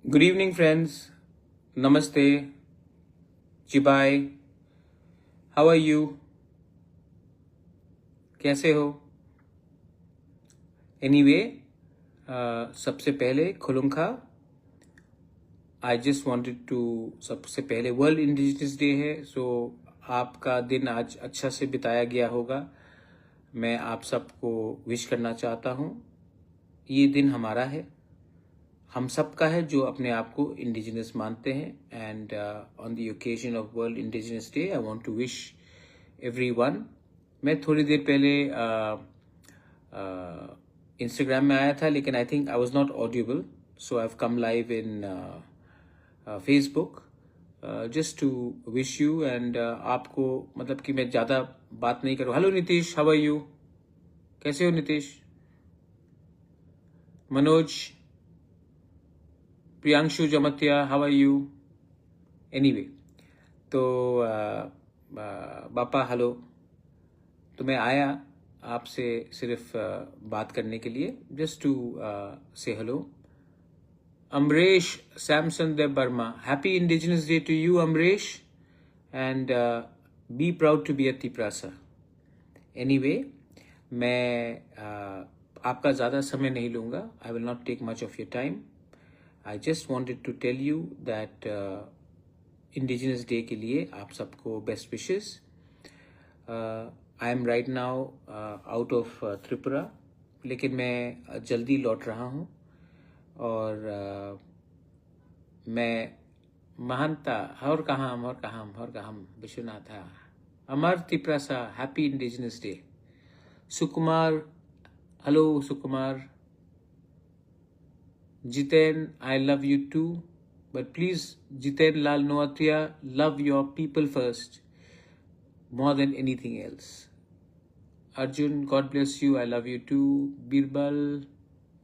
Good evening, friends. Namaste. Chibai. How are you? कैसे हो? Anyway, सबसे पहले खुलुमखा. I just wanted to सबसे पहले वर्ल्ड इंडिजिनस डे है, so आपका दिन आज अच्छा से बिताया गया होगा. मैं आप सबको विश करना चाहता हूँ. ये दिन हमारा है, हम सब का है जो अपने आप को इंडिजिनस मानते हैं. And on the occasion of World Indigenous Day I want to wish everyone. मैं थोड़ी देर पहले इंस्टाग्राम में आया था, लेकिन I think I was not audible, so I have come live in Facebook just to wish you. And आपको मतलब कि मैं ज़्यादा बात नहीं करूँ. Hello Nitish, how are you? कैसे हो Nitish? Manoj, Priyanshu Jamatia, how are you? Anyway, तो बापा हेलो. तो मैं आया आपसे सिर्फ बात करने के लिए, just to say hello. Amresh Samson Dev Varma, happy indigenous Day to you Amresh, and be proud to be a Tiprasa. Anyway, मैं आपका ज़्यादा समय नहीं लूँगा. I will not take much of your time. I just wanted to tell you that Indigenous Day के लिए आप सबको best wishes. I am right now out of Tripura, लेकिन मैं जल्दी लौट रहा हूँ. और मैं महंता और कहाँ Vishwanath Amar Tiprasa, happy indigenous day. Sukumar, hello Sukumar. Jiten, I love you too, but please, Jiten Lal Noatia, love your people first, more than anything else. Arjun, God bless you, I love you too. Birbal,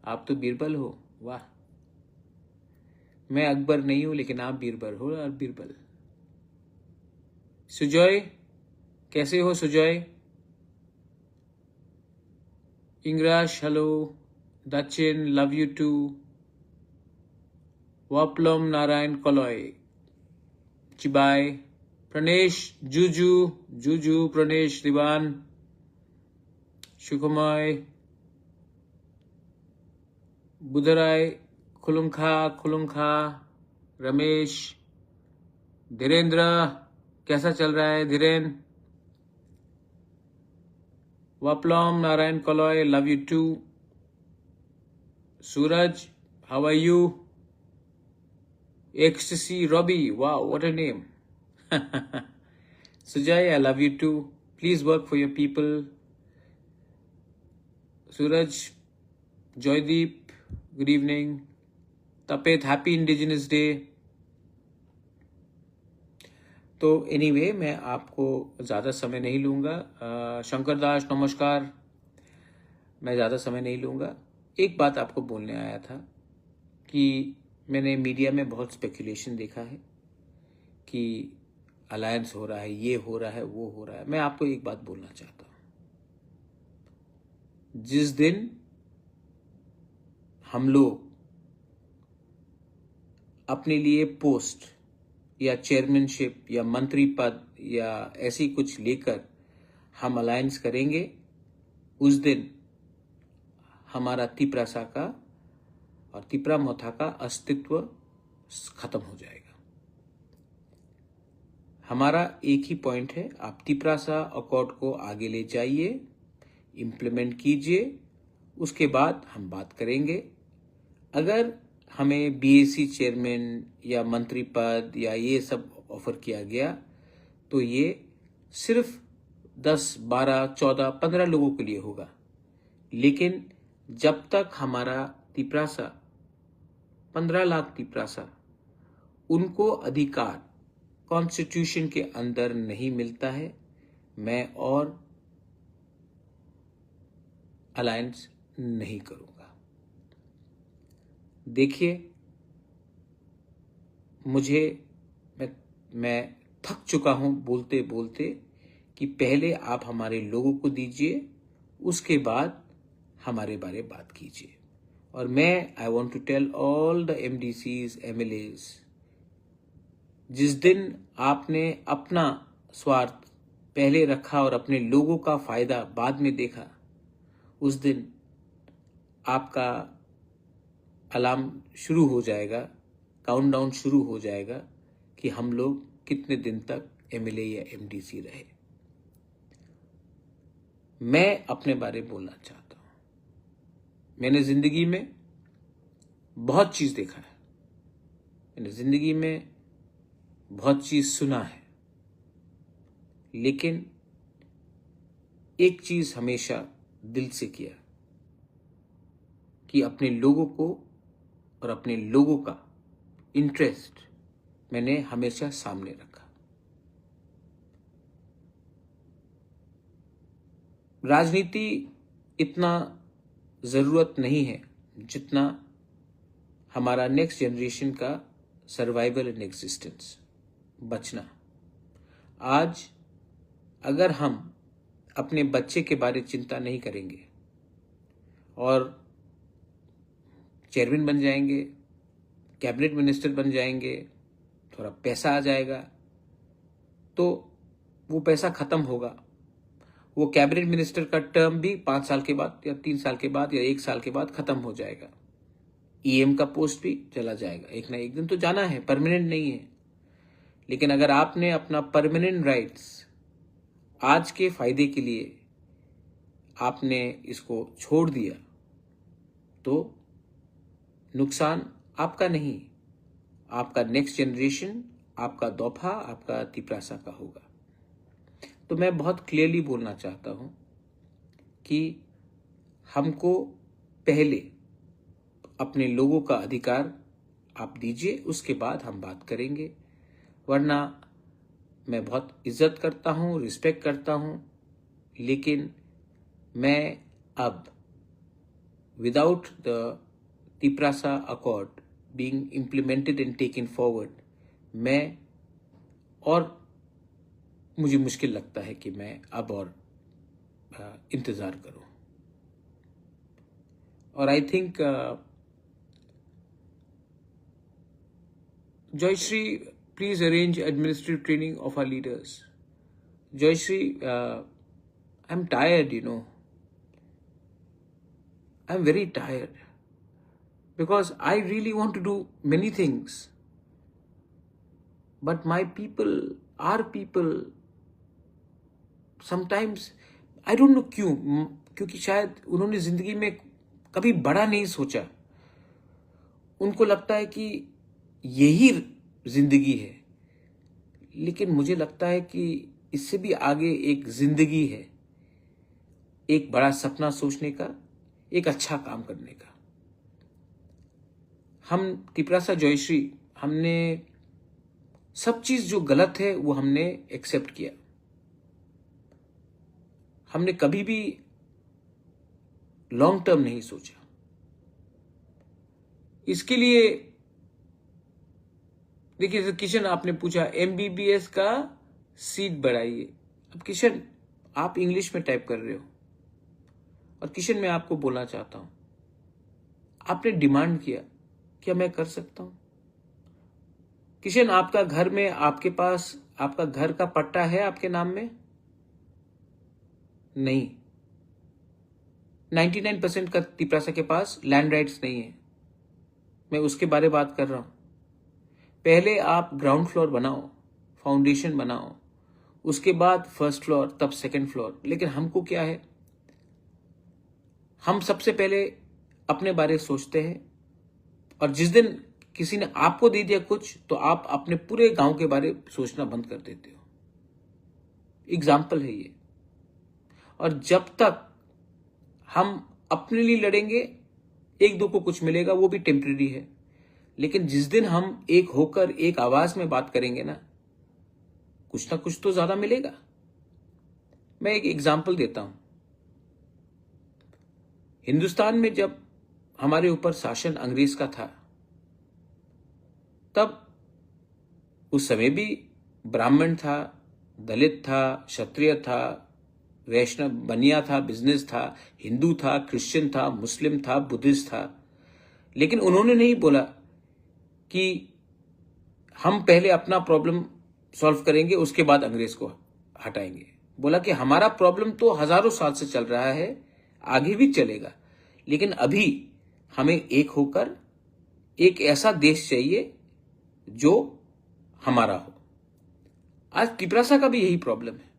आप तो बीरबल हो, वाह. मैं अकबर नहीं हूँ, लेकिन आप बीरबल हो. और बीरबल. सुजॉय, कैसे हो सुजॉय? इंग्राश, हेलो. दचिन, लव यू टू. वापलम नारायण कलॉय, चिबाय, प्रणेश, जूजू प्रणेश दीवान, सुखमय, बुधराय, खुलुमखा, रमेश, धीरेन्द्र, कैसा चल रहा है धीरेन्द्र? वापलम नारायण कलॉय, love you too. Suraj, how are you? Ecstasy Robbie, wow, what a name. Sujay, I love you too. Please work for your people. Suraj, Joydeep, good evening. Tapet, happy Indigenous Day. तो anyway, मैं आपको ज़्यादा समय नहीं लूँगा. शंकर दास, नमस्कार. मैं ज़्यादा समय नहीं लूँगा. एक बात आपको बोलने आया था कि मैंने मीडिया में बहुत स्पेकुलेशन देखा है कि अलायंस हो रहा है, ये हो रहा है, वो हो रहा है. मैं आपको एक बात बोलना चाहता हूँ. जिस दिन हम लोग अपने लिए पोस्ट या चेयरमैनशिप या मंत्री पद या ऐसी कुछ लेकर हम अलायंस करेंगे, उस दिन हमारा तिपरासा का और तिपरा मोथा का अस्तित्व खत्म हो जाएगा. हमारा एक ही पॉइंट है, आप तिपरासा अकॉर्ड को आगे ले जाइए, इम्प्लीमेंट कीजिए, उसके बाद हम बात करेंगे. अगर हमें बीएसी चेयरमैन या मंत्री पद या ये सब ऑफर किया गया, तो ये सिर्फ 10, 12, 14, 15 लोगों के लिए होगा. लेकिन जब तक हमारा तिपरासा 15 लाख तिपरासा उनको अधिकार कॉन्स्टिट्यूशन के अंदर नहीं मिलता है, मैं और अलायंस नहीं करूंगा. देखिए, मैं थक चुका हूं बोलते बोलते कि पहले आप हमारे लोगों को दीजिए, उसके बाद हमारे बारे बात कीजिए. और मैं I want to tell all the MDCs, MLAs, जिस दिन आपने अपना स्वार्थ पहले रखा और अपने लोगों का फायदा बाद में देखा, उस दिन आपका अलार्म शुरू हो जाएगा, काउंटडाउन शुरू हो जाएगा कि हम लोग कितने दिन तक MLA या MDC रहे। मैं अपने बारे में बोलना चाहता हूं। मैंने जिंदगी में बहुत चीज देखा है, मैंने जिंदगी में बहुत चीज सुना है, लेकिन एक चीज हमेशा दिल से किया कि अपने लोगों को और अपने लोगों का इंटरेस्ट मैंने हमेशा सामने रखा। राजनीति इतना जरूरत नहीं है जितना हमारा नेक्स्ट जनरेशन का सर्वाइवल एंड एग्जिस्टेंस, बचना। आज अगर हम अपने बच्चे के बारे में चिंता नहीं करेंगे और चेयरमैन बन जाएंगे, कैबिनेट मिनिस्टर बन जाएंगे, थोड़ा पैसा आ जाएगा, तो वो पैसा खत्म होगा। वो कैबिनेट मिनिस्टर का टर्म भी 5 साल के बाद या 3 साल के बाद या 1 साल के बाद खत्म हो जाएगा। EM का पोस्ट भी चला जाएगा, एक ना एक दिन तो जाना है, परमानेंट नहीं है। लेकिन अगर आपने अपना परमानेंट राइट्स आज के फायदे के लिए आपने इसको छोड़ दिया, तो नुकसान आपका नहीं, आपका नेक्स्ट जनरेशन, आपका दोफा, आपका तिपरासा का होगा। तो मैं बहुत क्लियरली बोलना चाहता हूं कि हमको पहले अपने लोगों का अधिकार आप दीजिए, उसके बाद हम बात करेंगे। वरना मैं बहुत इज्जत करता हूं, रिस्पेक्ट करता हूं, लेकिन मैं अब without the Tiprasa accord being implemented and taken forward, मैं और मुझे मुश्किल लगता है कि मैं अब और इंतजार करूं। और I think Jayashree, please arrange administrative training of our leaders. Jayashree, I am tired, you know, I am very tired because I really want to do many things, but my people, our people, sometimes I don't know क्योंकि शायद उन्होंने जिंदगी में कभी बड़ा नहीं सोचा। उनको लगता है कि यही जिंदगी है, लेकिन मुझे लगता है कि इससे भी आगे एक जिंदगी है, एक बड़ा सपना सोचने का, एक अच्छा काम करने का। हम तिपरासा जयश्री, हमने सब चीज जो गलत है वो हमने एक्सेप्ट किया। हमने कभी भी लॉन्ग टर्म नहीं सोचा। इसके लिए देखिए, किशन आपने पूछा MBBS का सीट बढ़ाइए। अब किशन, आप इंग्लिश में टाइप कर रहे हो, और किशन मैं आपको बोलना चाहता हूं, आपने डिमांड किया, क्या मैं कर सकता हूं? किशन, आपका घर में, आपके पास आपका घर का पट्टा है आपके नाम में? नहीं। 99% का तिपरासा के पास लैंड राइट्स नहीं है। मैं उसके बारे में बात कर रहा हूं। पहले आप ग्राउंड फ्लोर बनाओ, फाउंडेशन बनाओ, उसके बाद फर्स्ट फ्लोर, तब सेकंड फ्लोर। लेकिन हमको क्या है, हम सबसे पहले अपने बारे में सोचते हैं, और जिस दिन किसी ने आपको दे दिया कुछ, तो आप अपने पूरे गांव के बारे में सोचना बंद कर देते हो। एग्जाम्पल है ये। और जब तक हम अपने लिए लड़ेंगे, एक दो को कुछ मिलेगा, वो भी टेम्परेरी है। लेकिन जिस दिन हम एक होकर एक आवाज में बात करेंगे ना कुछ तो ज्यादा मिलेगा। मैं एक एग्जाम्पल देता हूं। हिंदुस्तान में जब हमारे ऊपर शासन अंग्रेज का था, तब उस समय भी ब्राह्मण था, दलित था, क्षत्रिय था, वैष्णव बनिया था, बिजनेस था, हिंदू था, क्रिश्चियन था, मुस्लिम था, बुद्धिस्ट था। लेकिन उन्होंने नहीं बोला कि हम पहले अपना प्रॉब्लम सॉल्व करेंगे, उसके बाद अंग्रेज को हटाएंगे। बोला कि हमारा प्रॉब्लम तो हजारों साल से चल रहा है, आगे भी चलेगा, लेकिन अभी हमें एक होकर एक ऐसा देश चाहिए जो हमारा हो। आज तिपरासा का भी यही प्रॉब्लम है।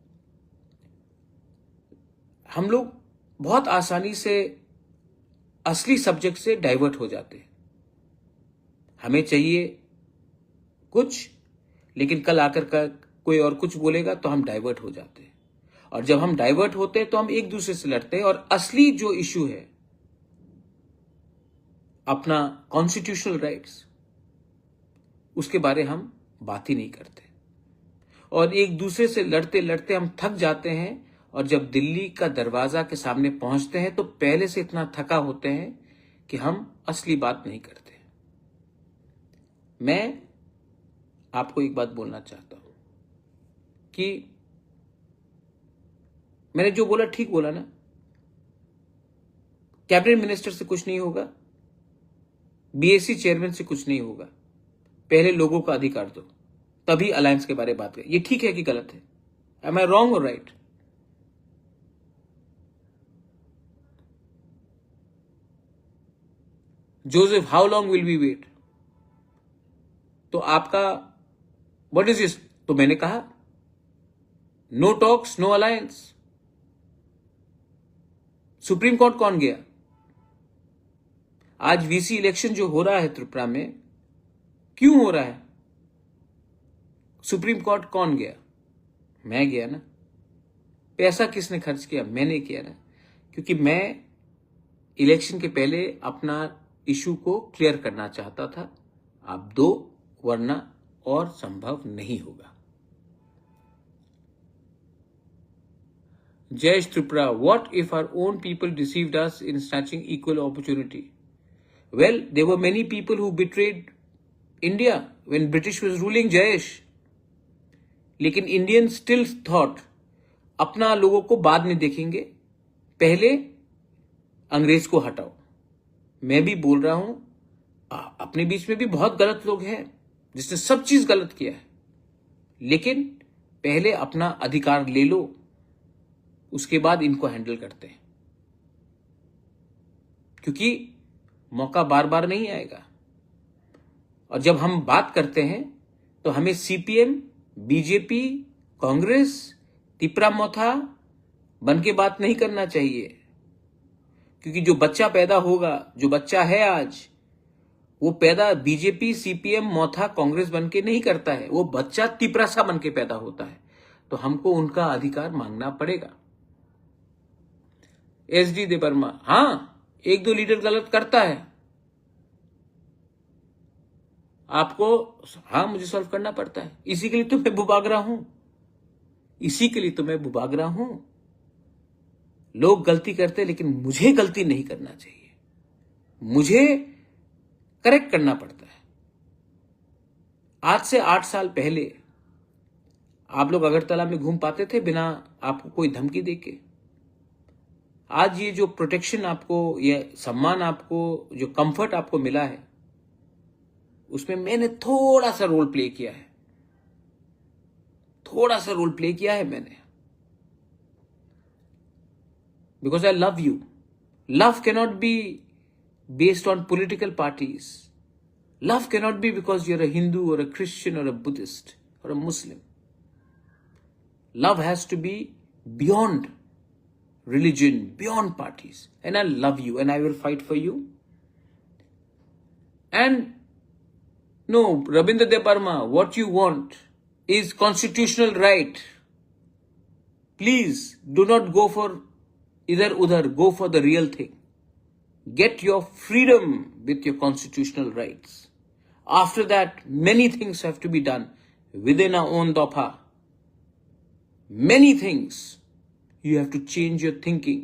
हम लोग बहुत आसानी से असली सब्जेक्ट से डाइवर्ट हो जाते हैं। हमें चाहिए कुछ, लेकिन कल आकर का कोई और कुछ बोलेगा तो हम डाइवर्ट हो जाते हैं, और जब हम डाइवर्ट होते हैं तो हम एक दूसरे से लड़ते हैं, और असली जो इश्यू है अपना कॉन्स्टिट्यूशनल राइट्स, उसके बारे हम बात ही नहीं करते, और एक दूसरे से लड़ते लड़ते हम थक जाते हैं, और जब दिल्ली का दरवाजा के सामने पहुंचते हैं तो पहले से इतना थका होते हैं कि हम असली बात नहीं करते। मैं आपको एक बात बोलना चाहता हूं कि मैंने जो बोला ठीक बोला ना। कैबिनेट मिनिस्टर से कुछ नहीं होगा, बीएससी चेयरमैन से कुछ नहीं होगा, पहले लोगों का अधिकार दो, तभी अलायंस के बारे में बात करें। ये ठीक है कि गलत है? एम आई रॉन्ग और right? Joseph, how long will we wait? तो आपका व्हाट इज दिस? तो मैंने कहा no talks, no alliance. Supreme court कौन गया? आज वीसी इलेक्शन जो हो रहा है त्रिपुरा में, क्यों हो रहा है? सुप्रीम कोर्ट कौन गया? मैं गया ना। पैसा किसने खर्च किया? मैंने किया ना, क्योंकि मैं इलेक्शन के पहले अपना इशू को क्लियर करना चाहता था। आप दो, वरना और संभव नहीं होगा। Jayesh Tripura, what if our own people deceived us in snatching equal opportunity? Well, there were many people who betrayed India when British was ruling, Jayesh. लेकिन इंडियन स्टिल थॉट अपना लोगों को बाद में देखेंगे, पहले अंग्रेज को हटाओ। मैं भी बोल रहा हूं, अपने बीच में भी बहुत गलत लोग हैं जिसने सब चीज गलत किया है, लेकिन पहले अपना अधिकार ले लो, उसके बाद इनको हैंडल करते हैं, क्योंकि मौका बार बार नहीं आएगा। और जब हम बात करते हैं तो हमें सीपीएम, बीजेपी, कांग्रेस, तिपरा मोथा बन के बात नहीं करना चाहिए, क्योंकि जो बच्चा पैदा होगा, जो बच्चा है आज, वो पैदा बीजेपी, सीपीएम, मोथा, कांग्रेस बन के नहीं करता है, वो बच्चा तिपरासा बन के पैदा होता है। तो हमको उनका अधिकार मांगना पड़ेगा। एसडी देबर्मा, हां, एक दो लीडर गलत करता है, आपको हां मुझे सॉल्व करना पड़ता है। इसी के लिए तो मैं बुबागरा हूं, इसी के लिए तो मैं बुबागरा हूं। लोग गलती करते, लेकिन मुझे गलती नहीं करना चाहिए, मुझे करेक्ट करना पड़ता है। आज से 8 साल पहले आप लोग अगरतला में घूम पाते थे बिना आपको कोई धमकी देके? आज ये जो प्रोटेक्शन आपको, ये सम्मान आपको, जो कंफर्ट आपको मिला है, उसमें मैंने थोड़ा सा रोल प्ले किया है, थोड़ा सा रोल प्ले किया है मैंने, because I love you. Love cannot be based on political parties. Love cannot be because you are a Hindu or a Christian or a Buddhist or a Muslim. Love has to be beyond religion, beyond parties, and I love you and I will fight for you. And no, Rabindra Debarma, what you want is constitutional right. Please do not go for idhar udhar, go for the real thing. Get your freedom with your constitutional rights. After that, many things have to be done within our own Dopa. Many things. You have to change your thinking.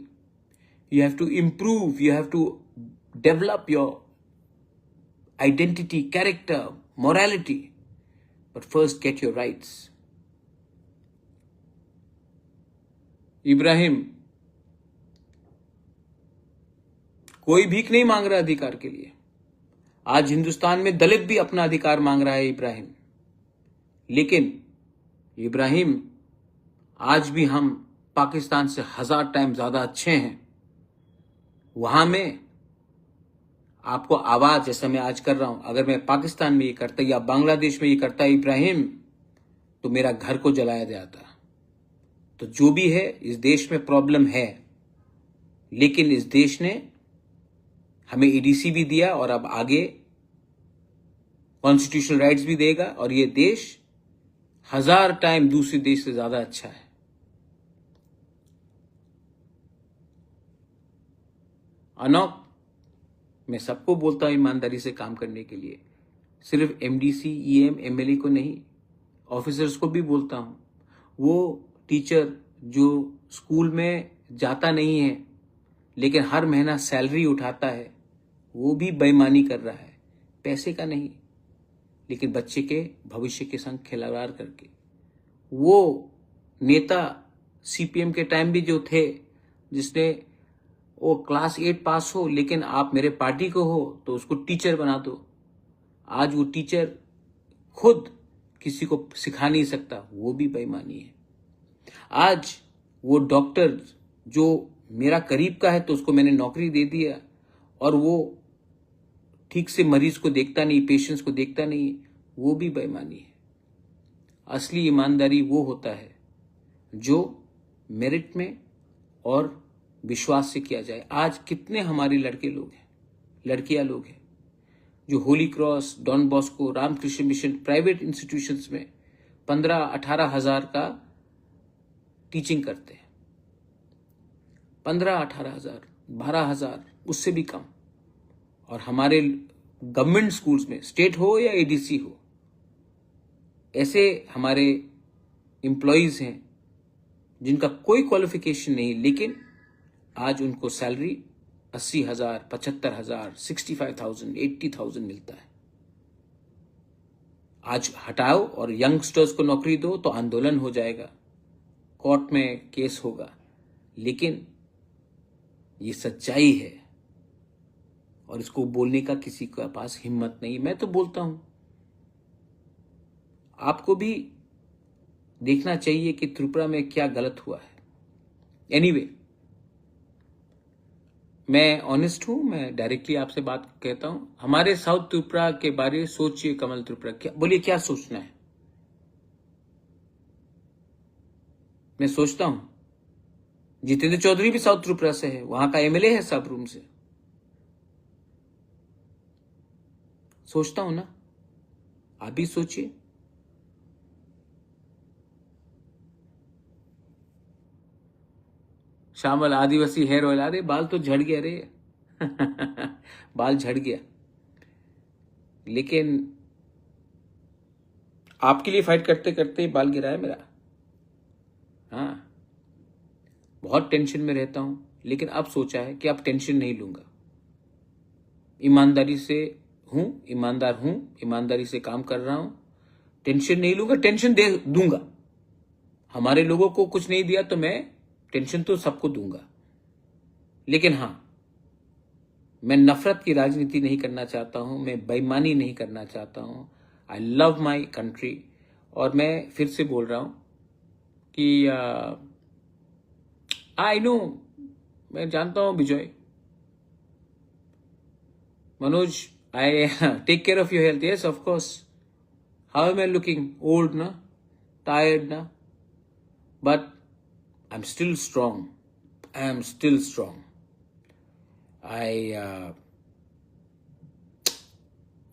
You have to improve. You have to develop your identity, character, morality. But first, get your rights. Ibrahim, कोई भीख नहीं मांग रहा अधिकार के लिए। आज हिंदुस्तान में दलित भी अपना अधिकार मांग रहा है इब्राहिम, लेकिन इब्राहिम आज भी हम पाकिस्तान से 1000 टाइम ज्यादा अच्छे हैं। वहां में आपको आवाज जैसा मैं आज कर रहा हूं, अगर मैं पाकिस्तान में ये करता या बांग्लादेश में ये करता इब्राहिम, तो मेरा घर को जलाया जाता। तो जो भी है, इस देश में प्रॉब्लम है, लेकिन इस देश ने हमें एडीसी भी दिया और अब आगे कॉन्स्टिट्यूशनल राइट्स भी देगा, और ये देश 1000 टाइम दूसरे देश से ज्यादा अच्छा है। अनोख, मैं सबको बोलता हूं ईमानदारी से काम करने के लिए, सिर्फ एमडीसी, ईएम, एमएलए को नहीं, ऑफिसर्स को भी बोलता हूं। वो टीचर जो स्कूल में जाता नहीं है लेकिन हर महीना सैलरी उठाता है, वो भी बेईमानी कर रहा है, पैसे का नहीं, लेकिन बच्चे के भविष्य के संग खिलवाड़ करके। वो नेता सीपीएम के टाइम भी जो थे, जिसने वो क्लास 8 पास हो लेकिन आप मेरे पार्टी को हो तो उसको टीचर बना दो। आज वो टीचर खुद किसी को सिखा नहीं सकता, वो भी बेईमानी है। आज वो डॉक्टर जो मेरा करीब का है तो उसको मैंने नौकरी दे दिया, और वो ठीक से मरीज को देखता नहीं, पेशेंट्स को देखता नहीं, वो भी बेईमानी है। असली ईमानदारी वो होता है जो मेरिट में और विश्वास से किया जाए। आज कितने हमारे लड़के लोग हैं, लड़कियां लोग हैं, जो Holy Cross, Don Bosco, Ramakrishna Mission, private institutions में 15-18 हजार का टीचिंग करते हैं। 15-18 हजार, 12 हजार, उससे भी कम। और हमारे गवर्नमेंट स्कूल्स में, स्टेट हो या एडीसी हो, ऐसे हमारे एम्प्लॉयज हैं जिनका कोई क्वालिफिकेशन नहीं, लेकिन आज उनको सैलरी 80,000, 75,000, 65,000, 80,000 मिलता है। आज हटाओ और यंगस्टर्स को नौकरी दो तो आंदोलन हो जाएगा, कोर्ट में केस होगा, लेकिन ये सच्चाई है और इसको बोलने का किसी के पास हिम्मत नहीं। मैं तो बोलता हूं, आपको भी देखना चाहिए कि त्रिपुरा में क्या गलत हुआ है। एनीवे, मैं ऑनेस्ट हूं, मैं डायरेक्टली आपसे बात कहता हूं। हमारे साउथ त्रिपुरा के बारे सोचिए, कमल त्रिपुरा, क्या बोलिए, क्या सोचना है। मैं सोचता हूं जितेंद्र चौधरी भी साउथ त्रिपुरा से है, वहां का एमएलए है सबरूम से। सोचता हूं ना, आप भी सोचिए। श्यामल आदिवासी हेयर ऑयल, अरे बाल तो झड़ गया रे बाल झड़ गया, लेकिन आपके लिए फाइट करते करते बाल गिरा है मेरा। हाँ, बहुत टेंशन में रहता हूं, लेकिन अब सोचा है कि अब टेंशन नहीं लूंगा। ईमानदारी से हूं, ईमानदार हूं, ईमानदारी से काम कर रहा हूं, टेंशन नहीं लूंगा। टेंशन दे दूंगा, हमारे लोगों को कुछ नहीं दिया तो मैं टेंशन तो सबको दूंगा, लेकिन हां, मैं नफरत की राजनीति नहीं करना चाहता हूं, मैं बेईमानी नहीं करना चाहता हूं। I love my country. और मैं फिर से बोल रहा हूं कि आई नो, मैं जानता हूं Vijay, Manoj, I take care of your health. Yes, of course. How am I looking? Old ना, टायर्ड ना, but I'm still strong. I am still strong.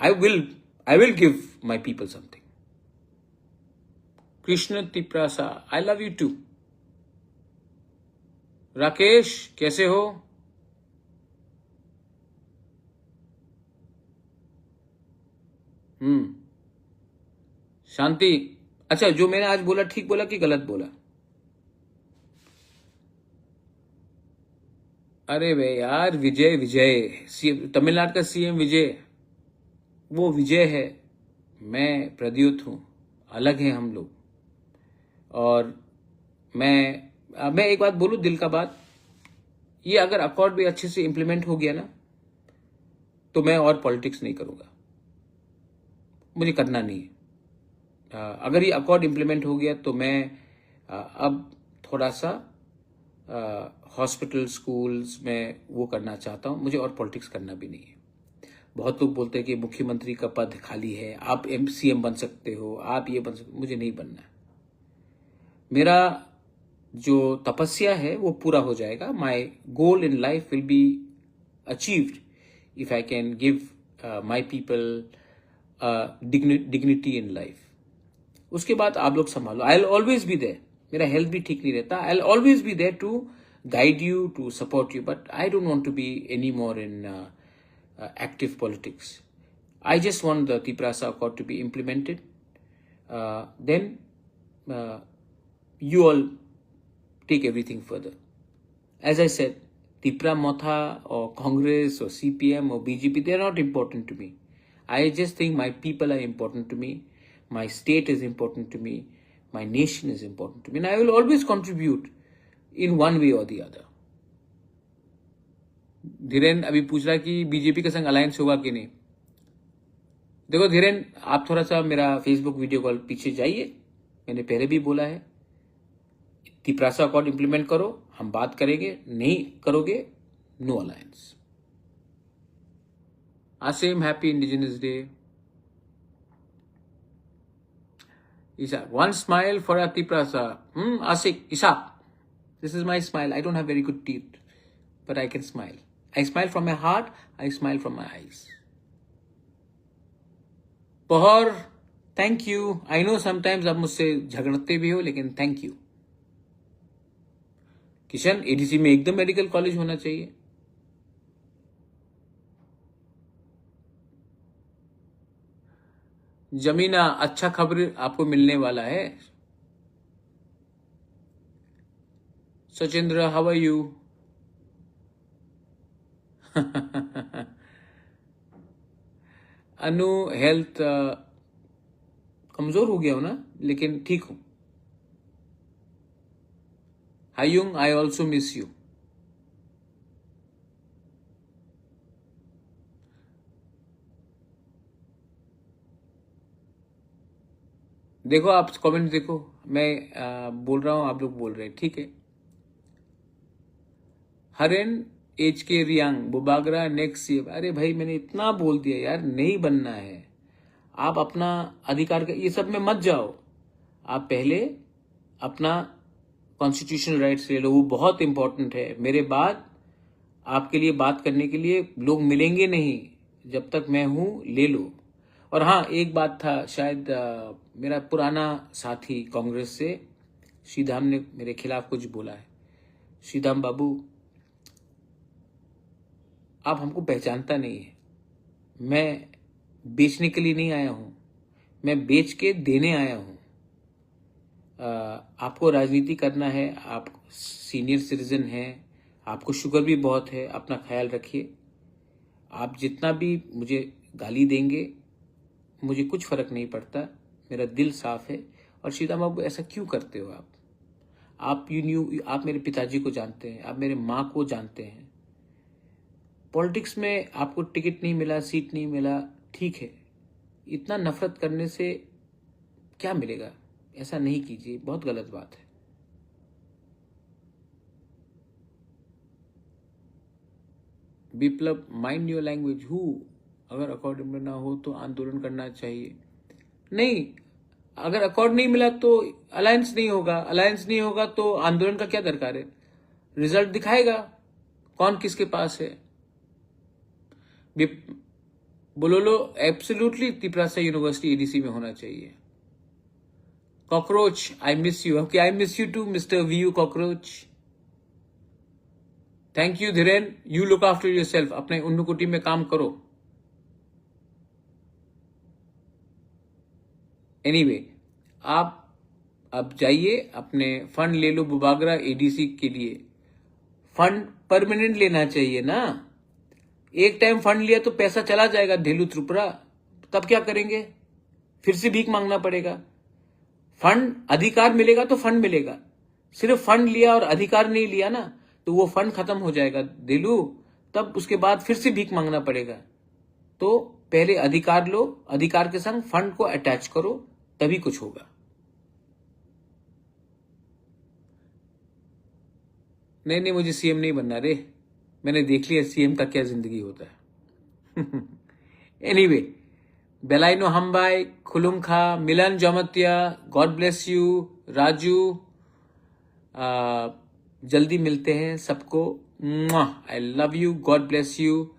I will give my people something. Krishna Tiprasa, I love you too. Rakesh, कैसे हो? शांति, अच्छा, जो मैंने आज बोला ठीक बोला कि गलत बोला? अरे वे यार, विजय, तमिलनाडु का सीएम विजय, वो विजय है, मैं प्रद्युत हूं, अलग है हम लोग। और मैं एक बात बोलूं, दिल का बात, ये अगर अकॉर्ड भी अच्छे से इंप्लीमेंट हो गया ना, तो मैं और पॉलिटिक्स नहीं करूंगा, मुझे करना नहीं है। अगर ये अकॉर्ड इम्प्लीमेंट हो गया तो मैं अब थोड़ा सा हॉस्पिटल स्कूल्स में वो करना चाहता हूं, मुझे और पॉलिटिक्स करना भी नहीं है। बहुत लोग बोलते हैं कि मुख्यमंत्री का पद खाली है, आप सीएम बन सकते हो, आप ये बन सकते, मुझे नहीं बनना है। मेरा जो तपस्या है वो पूरा हो जाएगा। My goal in life will be achieved if I can give my people dignity in life. उसके बाद आप लोग संभालो, I will always be there. मेरा हेल्थ भी ठीक नहीं रहता, I will always be there to guide you, to support you, but I don't want to be any more in active politics. I just want the Tiprasa Accord to be implemented. Then you all take everything further. As I said, Tipra Motha or Congress or CPM or BJP, they are not important to me. I just think my people are important to me. My state is important to me. My nation is important to me. And I will always contribute in one way or the other. Dhiren अभी पूछ रहा है कि BJP के संग alliance होगा कि नहीं। देखो धीरेन, आप थोड़ा सा मेरा फेसबुक वीडियो कॉल पीछे जाइए, मैंने पहले भी बोला है, तिपरासा अकॉर्ड इंप्लीमेंट करो, हम बात करेंगे, नहीं करोगे no alliance. Asim, happy indigenous day. Isha, one smile for Tiprasa. Asik, Isha, this is my smile. I don't have very good teeth, but I can smile. I smile from my heart, I smile from my eyes. Pahar, thank you. I know sometimes आप मुझसे झगड़ते भी हो, लेकिन thank you. Kishan, ADC में एकदम medical college होना चाहिए। जमीना, अच्छा खबर आपको मिलने वाला है। Sachindra, how are you? Anu, health कमजोर हो गया हो ना, लेकिन ठीक हूं। हायुंग, आई ऑल्सो मिस यू। देखो आप कमेंट देखो, मैं बोल रहा हूं, आप लोग बोल रहे हैं, ठीक है। हरेन एच के रियांग, बुबागरा नेक्स्ट ईयर। अरे भाई, मैंने इतना बोल दिया यार, नहीं बनना है। आप अपना अधिकार का ये सब में मत जाओ, आप पहले अपना कॉन्स्टिट्यूशनल राइट्स ले लो, वो बहुत इंपॉर्टेंट है। मेरे बाद आपके लिए बात करने के लिए लोग मिलेंगे नहीं, जब तक मैं हूं ले लो। और हाँ, एक बात था, शायद मेरा पुराना साथी कांग्रेस से श्रीधाम ने मेरे खिलाफ कुछ बोला है। श्रीधाम बाबू, आप हमको पहचानता नहीं है। मैं बेचने के लिए नहीं आया हूं, मैं बेच के देने आया हूं। आपको राजनीति करना है, आप सीनियर सिटीजन हैं, आपको शुगर भी बहुत है, अपना ख्याल रखिए। आप जितना भी मुझे गाली देंगे, मुझे कुछ फर्क नहीं पड़ता, मेरा दिल साफ है। और श्रीराम बाबू, ऐसा क्यों करते हो आप आप मेरे पिताजी को जानते हैं, आप मेरे माँ को जानते हैं। पॉलिटिक्स में आपको टिकट नहीं मिला, सीट नहीं मिला, ठीक है, इतना नफरत करने से क्या मिलेगा? ऐसा नहीं कीजिए, बहुत गलत बात है। विप्लव, माइंड योर लैंग्वेज। हु, अगर अकॉर्ड में ना हो तो आंदोलन करना चाहिए। नहीं, अगर अकॉर्ड नहीं मिला तो अलायंस नहीं होगा, अलायंस नहीं होगा तो आंदोलन का क्या दरकार है? रिजल्ट दिखाएगा कौन किसके पास है। बोलो, एब्सोल्युटली तिपरासा यूनिवर्सिटी एडीसी में होना चाहिए। Cockroach, I miss you. Okay, I miss you too mister VU cockroach. Thank you Dhiren, you look after yourself, अपने उन्नकुटी में काम करो। एनीवे, आप अब जाइए, अपने फंड ले लो बुबागरा एडीसी के लिए। फंड परमानेंट लेना चाहिए ना, एक टाइम फंड लिया तो पैसा चला जाएगा ढेलू त्रिपुरा, तब क्या करेंगे? फिर से भीख मांगना पड़ेगा। फंड, अधिकार मिलेगा तो फंड मिलेगा। सिर्फ फंड लिया और अधिकार नहीं लिया ना, तो वो फंड खत्म हो जाएगा देलू, तब उसके बाद फिर से भीख मांगना पड़ेगा। तो पहले अधिकार लो, अधिकार के संग फंड को अटैच करो, तभी कुछ होगा। नहीं, मुझे सीएम नहीं बनना रे, मैंने देख लिया सीएम का क्या जिंदगी होता है। एनीवे, बेलाइनो हम्बाई, खुलुमखा, Milan Jamatia, god bless you, Raju, जल्दी मिलते हैं सबको। I love you, god bless you.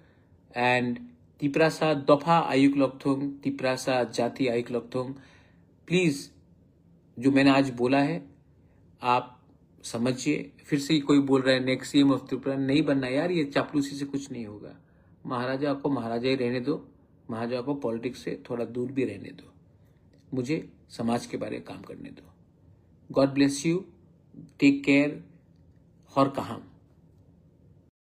And Tiprasa दफा आयुक लॉकथोंग, तिप्रासा जाति आयुक लॉकथोंग। प्लीज जो मैंने आज बोला है आप समझिए। फिर से कोई बोल रहा है नेक्स्ट सीएम ऑफ त्रिपुरा, नहीं बनना यार, ये चापलूसी से कुछ नहीं होगा। महाराजा को महाराजा ही रहने दो, महाराजा को पॉलिटिक्स से थोड़ा दूर भी रहने दो, मुझे समाज के बारे में काम करने दो। God bless you, take care, और कहाँ